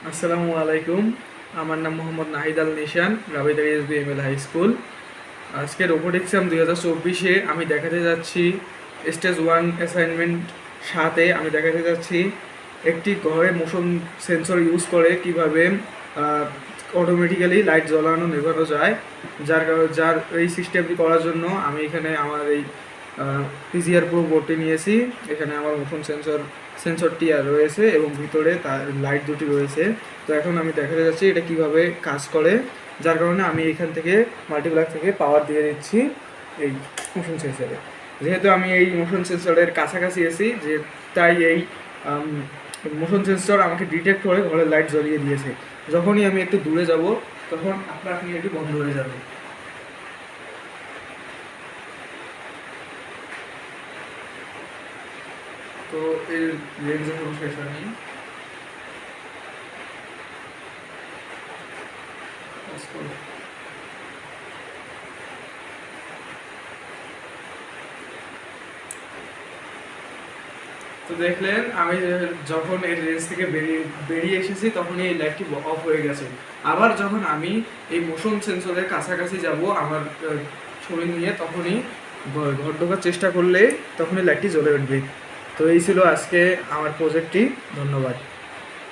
আসসালামু আলাইকুম। আমার নাম মোহাম্মদ নাহিদ আল নিশান, রাবিদারি SBML হাই স্কুল। আজকে রোবোটিক্স এক্সাম 2024-এ আমি দেখাতে যাচ্ছি স্টেজ 1 অ্যাসাইনমেন্ট 7-এ আমি দেখাতে যাচ্ছি একটি ঘরে মোশন সেন্সর ইউজ করে কিভাবে অটোমেটিক্যালি লাইট জ্বলানো নেভানো যায়। যার এই সিস্টেমটি করার জন্য আমি এখানে আমার এই পিজিআর প্রো বোর্ডটি নিয়েছি। এখানে আমার মোশন সেন্সরটি আর রয়েছে এবং ভিতরে তার লাইট দুটি রয়েছে। তো এখন আমি দেখাতে যাচ্ছি এটা কিভাবে কাজ করে, যার কারণে আমি এখান থেকে মাল্টিপ্লাগ থেকে পাওয়ার দিয়ে দিচ্ছি এই মোশন সেন্সরে। যেহেতু আমি এই মোশন সেন্সরের কাছাকাছি আছি, যে তাই এই মোশন সেন্সর আমাকে ডিটেক্ট করে ঘরের লাইট জ্বলিয়ে দিয়েছে। যখনই আমি একটু দূরে যাব তখন আপনি এটি বন্ধ হয়ে যাবে। তো এর রেঞ্জে কোনো শেষ হয়নি। তো দেখলেন আমি যখন এর রেঞ্জ থেকে বেরিয়ে এসেছি তখনই এই লাইটটি অফ হয়ে গেছে। আবার যখন আমি এই মোশন সেন্সরের কাছাকাছি যাব আমার ছবি নিয়ে, তখনই ঘর ঢোকার চেষ্টা করলে তখনই লাইটটি জ্বলে উঠবে। তো এই ছিল আজকে আমার প্রজেক্টটি। ধন্যবাদ।